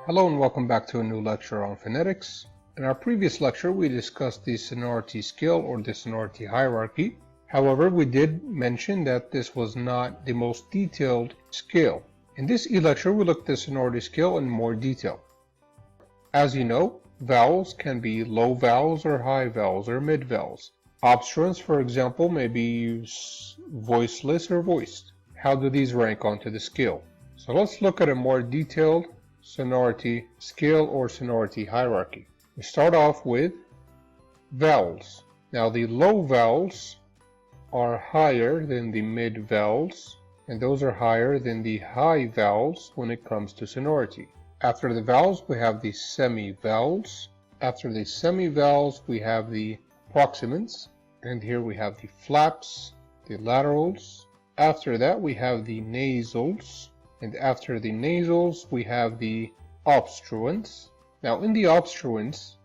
Hello and welcome back to a new lecture on phonetics. In our previous lecture we discussed the sonority scale or the sonority hierarchy. However, we did mention that this was not the most detailed scale. In this e-lecture we looked at the sonority scale in more detail. As you know, vowels can be low vowels or high vowels or mid vowels. Obstruents, for example, may be voiceless or voiced. How do these rank onto the scale? So let's look at a more detailed sonority scale or sonority hierarchy. We start off with vowels. Now the low vowels are higher than the mid vowels, and those are higher than the high vowels when it comes to sonority. After the vowels we have the semi-vowels. After the semi-vowels we have the proximants, and here we have the flaps, the laterals. After that we have the nasals. And after the nasals, we have the obstruents. Now, in the obstruents,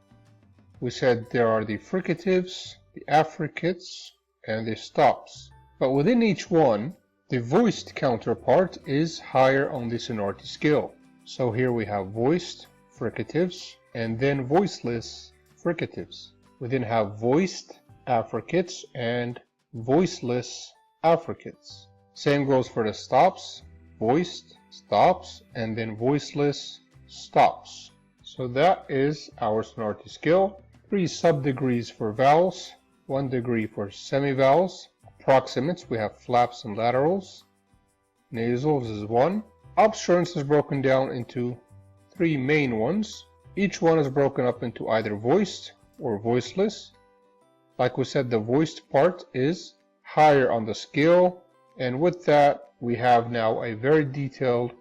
we said there are the fricatives, the affricates, and the stops. But within each one, the voiced counterpart is higher on the sonority scale. So here we have voiced fricatives, and then voiceless fricatives. We then have voiced affricates and voiceless affricates. Same goes for the stops. Voiced stops and then voiceless stops. So that is our sonority scale. 3 subdegrees for vowels, 1 degree for semivowels. Proximants, we have flaps and laterals. Nasals is 1. Obstruents is broken down into 3 main ones. Each one is broken up into either voiced or voiceless. Like we said, the voiced part is higher on the scale, and with that we have now a very detailed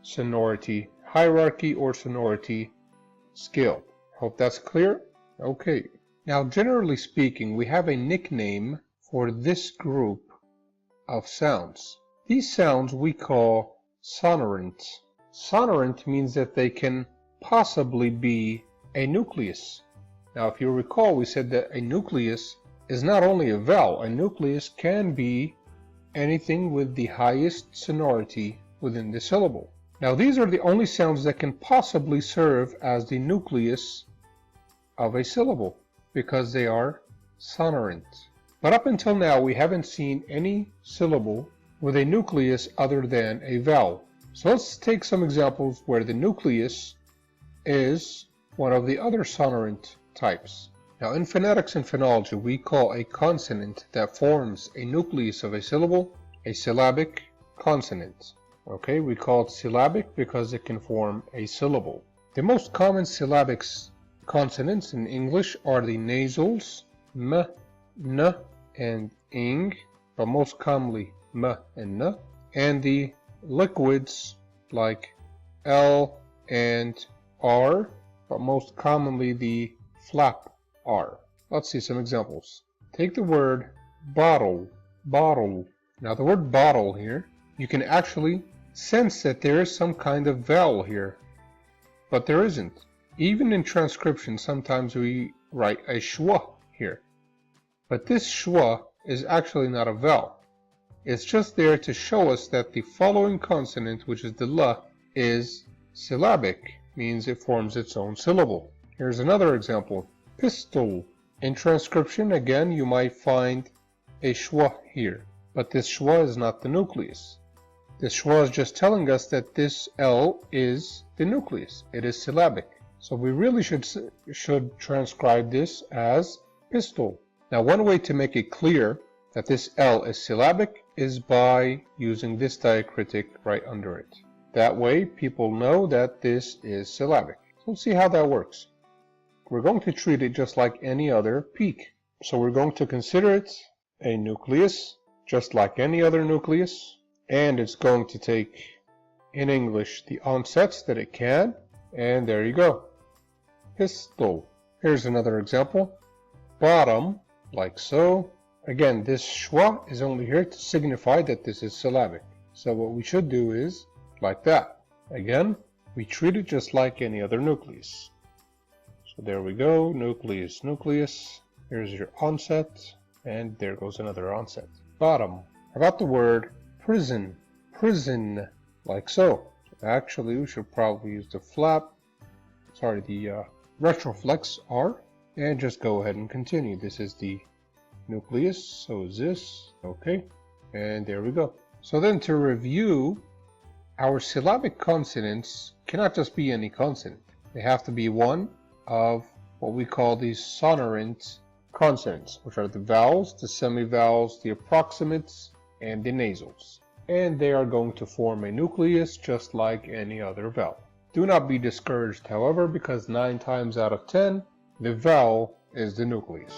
sonority hierarchy or sonority scale. Hope that's clear? Okay. Now, generally speaking, we have a nickname for this group of sounds. These sounds we call sonorant. Sonorant means that they can possibly be a nucleus. Now, if you recall, we said that a nucleus is not only a vowel. A nucleus can be anything with the highest sonority within the syllable. Now these are the only sounds that can possibly serve as the nucleus of a syllable because they are sonorant. But up until now we haven't seen any syllable with a nucleus other than a vowel. So let's take some examples where the nucleus is one of the other sonorant types. Now in phonetics and phonology we call a consonant that forms a nucleus of a syllable a syllabic consonant. Okay, we call it syllabic because it can form a syllable. The most common syllabic consonants in English are the nasals, m, n, and ing, but most commonly m and n, and the liquids like l and r, but most commonly the flap R. Let's see some examples. Take the word bottle, bottle. Now the word bottle here, you can actually sense that there is some kind of vowel here, but there isn't. Even in transcription, sometimes we write a schwa here, but this schwa is actually not a vowel. It's just there to show us that the following consonant, which is the l, is syllabic, means it forms its own syllable. Here's another example. Pistol. In transcription, again, you might find a schwa here, but this schwa is not the nucleus. This schwa is just telling us that this L is the nucleus. It is syllabic. So we really should transcribe this as pistol. Now, one way to make it clear that this L is syllabic is by using this diacritic right under it. That way, people know that this is syllabic. So let's see how that works. We're going to treat it just like any other peak. So we're going to consider it a nucleus, just like any other nucleus, and it's going to take, in English, the onsets that it can, and there you go. Pistol. Here's another example. Bottom, like so. Again, this schwa is only here to signify that this is syllabic. So what we should do is, like that. Again, we treat it just like any other nucleus. So there we go, nucleus, nucleus. Here's your onset, and there goes another onset. Bottom. How about the word prison? Prison, like so. Actually, we should probably use the retroflex R, and just go ahead and continue. This is the nucleus, so is this. Okay, and there we go. So then to review, our syllabic consonants cannot just be any consonant. They have to be one of what we call these sonorant consonants, which are the vowels, the semivowels, the approximates, and the nasals. And they are going to form a nucleus just like any other vowel. Do not be discouraged, however, because 9 times out of 10, the vowel is the nucleus.